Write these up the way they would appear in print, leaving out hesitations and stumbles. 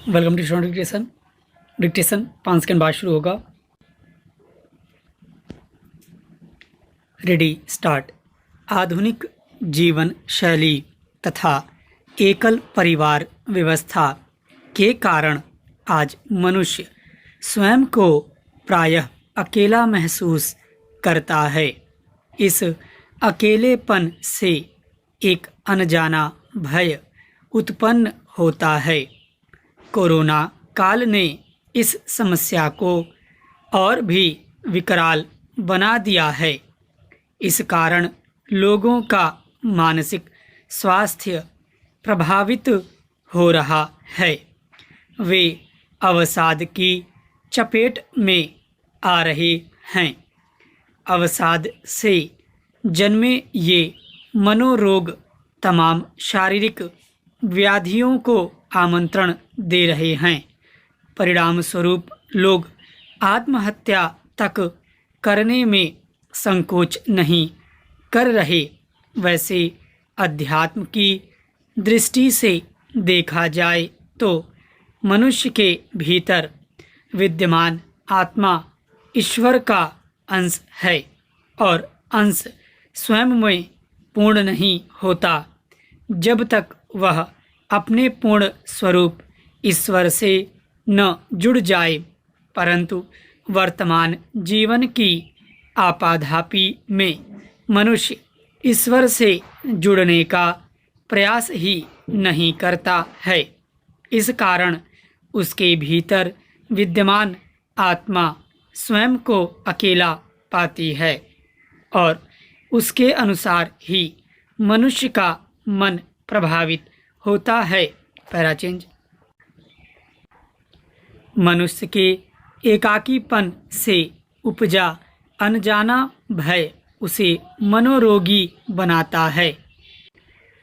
Welcome to student dictation 5 second बाद शुरू होगा। Ready start. आधुनिक जीवन शैली तथा एकल परिवार व्यवस्था के कारण आज मनुष्य स्वयं को प्रायः अकेला महसूस करता है। इस अकेलेपन से एक अनजाना भय उत्पन्न होता है। कोरोना काल ने इस समस्या को और भी विकराल बना दिया है। इस कारण लोगों का मानसिक स्वास्थ्य प्रभावित हो रहा है। वे अवसाद की चपेट में आ रहे हैं। अवसाद से जन्मे ये मनोरोग तमाम शारीरिक व्याधियों को आमंत्रण दे रहे हैं। परिणाम स्वरूप लोग आत्महत्या तक करने में संकोच नहीं कर रहे। वैसे अध्यात्म की दृष्टि से देखा जाए तो मनुष्य के भीतर विद्यमान आत्मा ईश्वर का अंश है और अंश स्वयं में पूर्ण नहीं होता जब तक वह अपने पूर्ण स्वरूप ईश्वर से न जुड़ जाए। परंतु वर्तमान जीवन की आपाधापी में मनुष्य ईश्वर से जुड़ने का प्रयास ही नहीं करता है। इस कारण उसके भीतर विद्यमान आत्मा स्वयं को अकेला पाती है और उसके अनुसार ही मनुष्य का मन प्रभावित होता है। Para change. मनुष्य के एकाकीपन से उपजा अनजाना भय उसे मनोरोगी बनाता है।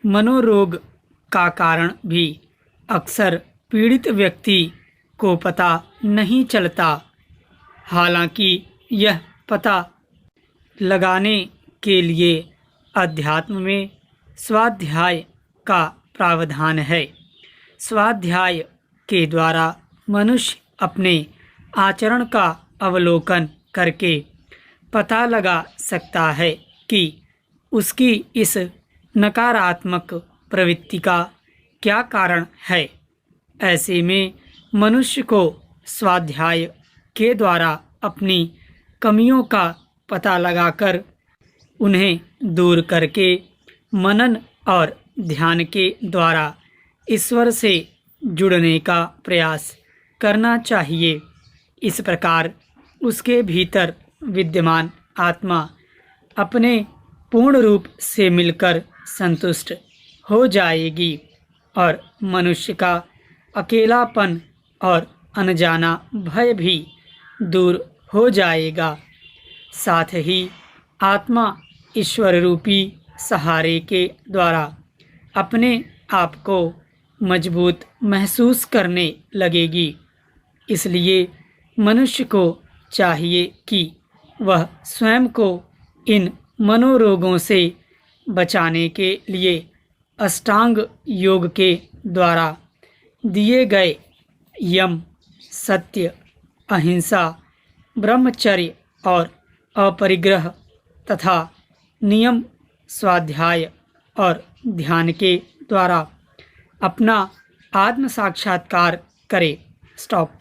मनोरोग का कारण भी अक्सर पीड़ित व्यक्ति को पता नहीं चलता। हालांकि यह पता लगाने के लिए अध्यात्म में स्वाध्याय का प्रावधान है। स्वाध्याय के द्वारा मनुष्य अपने आचरण का अवलोकन करके पता लगा सकता है कि उसकी इस नकारात्मक प्रवृत्ति का क्या कारण है। ऐसे में मनुष्य को स्वाध्याय के द्वारा अपनी कमियों का पता लगाकर उन्हें दूर करके मनन और ध्यान के द्वारा ईश्वर से जुड़ने का प्रयास करना चाहिए। इस प्रकार उसके भीतर विद्यमान आत्मा अपने पूर्ण रूप से मिलकर संतुष्ट हो जाएगी और मनुष्य का अकेलापन और अनजाना भय भी दूर हो जाएगा। साथ ही आत्मा ईश्वर रूपी सहारे के द्वारा अपने आप को मजबूत महसूस करने लगेगी। इसलिए मनुष्य को चाहिए कि वह स्वयं को इन मनोरोगों से बचाने के लिए अष्टांग योग के द्वारा दिए गए यम, सत्य, अहिंसा, ब्रह्मचर्य और अपरिग्रह तथा नियम, स्वाध्याय और ध्यान के द्वारा अपना आत्म साक्षात्कार करे। स्टॉप।